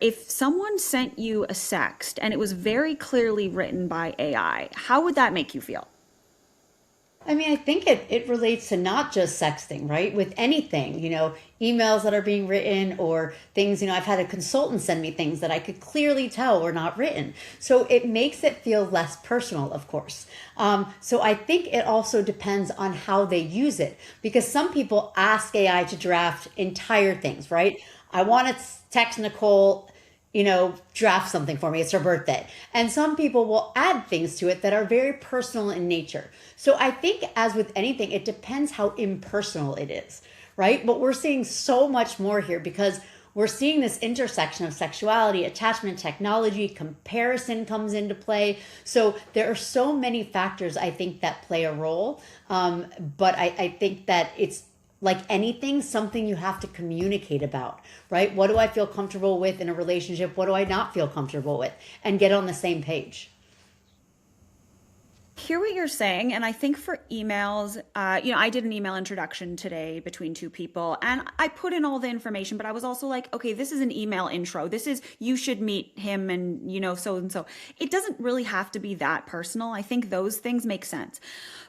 If someone sent you a sext and it was very clearly written by AI, how would that make you feel? I mean, I think it relates to not just sexting, right? With anything, emails that are being written or things, I've had a consultant send me things that I could clearly tell were not written. So it makes it feel less personal, of course. So I think it also depends on how they use it because some people ask AI to draft entire things, right? I want to text Nicole draft something for me. It's her birthday. And some people will add things to it that are very personal in nature. So I think, as with anything, it depends how impersonal it is, right? But we're seeing so much more here because we're seeing this intersection of sexuality, attachment, technology, comparison comes into play. So there are so many factors I think that play a role. But I think that it's like anything, something you have to communicate about, right? What do I feel comfortable with in a relationship? What do I not feel comfortable with? And get on the same page. Hear what you're saying, and I think for emails, I did an email introduction today between two people, and I put in all the information, but I was also like, okay, this is an email intro. This is you should meet him, and so and so. It doesn't really have to be that personal. I think those things make sense,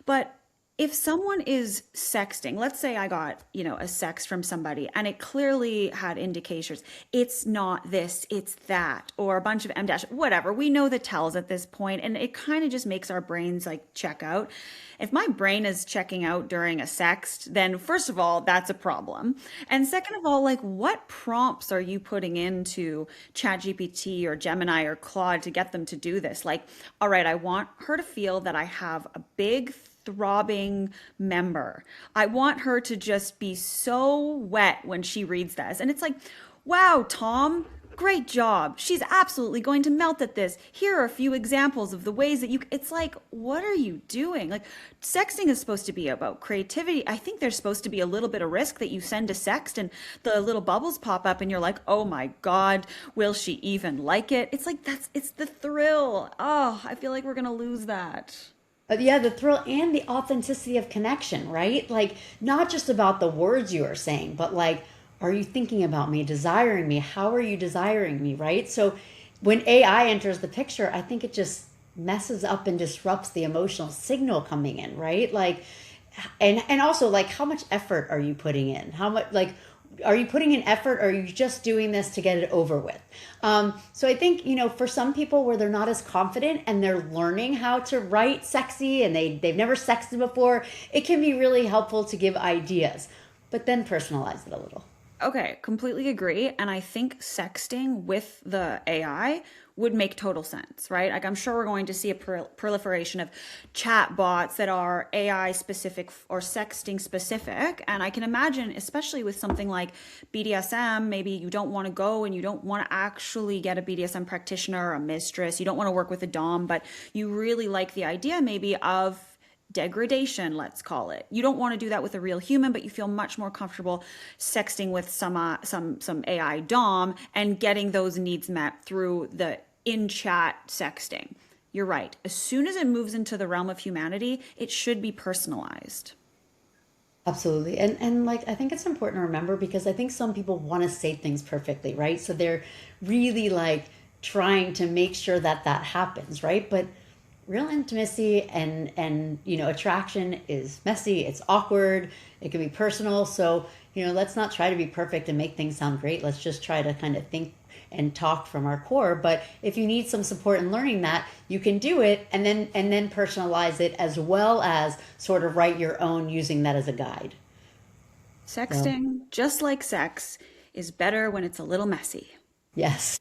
but if someone is sexting, let's say I got, a sext from somebody and it clearly had indications, it's not this, it's that, or a bunch of M dash, whatever. We know the tells at this point, and it kind of just makes our brains like check out. If my brain is checking out during a sext, then first of all, that's a problem. And second of all, like what prompts are you putting into ChatGPT or Gemini or Claude to get them to do this? Like, all right, I want her to feel that I have a big throbbing member. I want her to just be so wet when she reads this. And it's like, wow, Tom, great job. She's absolutely going to melt at this. Here are a few examples of the ways that it's like, what are you doing? Like, sexting is supposed to be about creativity. I think there's supposed to be a little bit of risk that you send a sext and the little bubbles pop up and you're like, oh my God, will she even like it? It's like, it's the thrill. Oh, I feel like we're going to lose that. Yeah, the thrill and the authenticity of connection, right? Like, not just about the words you are saying, but like, are you thinking about me, desiring me? How are you desiring me, right? So when AI enters the picture, I think it just messes up and disrupts the emotional signal coming in, right? Like, and also like how much effort are you putting in? How much like are you putting in effort or are you just doing this to get it over with? So I think, for some people where they're not as confident and they're learning how to write sexy and they've never sexted before, it can be really helpful to give ideas, but then personalize it a little. Okay, completely agree. And I think sexting with the AI would make total sense, right? Like, I'm sure we're going to see a proliferation of chat bots that are AI specific or sexting specific. And I can imagine, especially with something like BDSM, maybe you don't want to go and you don't want to actually get a BDSM practitioner or a mistress. You don't want to work with a Dom, but you really like the idea maybe of degradation, let's call it. You don't want to do that with a real human, but you feel much more comfortable sexting with some AI dom and getting those needs met through the in chat sexting. You're right. As soon as it moves into the realm of humanity, it should be personalized. Absolutely. And like I think it's important to remember because I think some people want to say things perfectly, right? So they're really like trying to make sure that that happens, right? But real intimacy and attraction is messy, it's awkward, it can be personal. So, let's not try to be perfect and make things sound great. Let's just try to kind of think and talk from our core. But if you need some support in learning that, you can do it and then personalize it as well as sort of write your own using that as a guide. So, Sexting, just like sex, is better when it's a little messy. yes.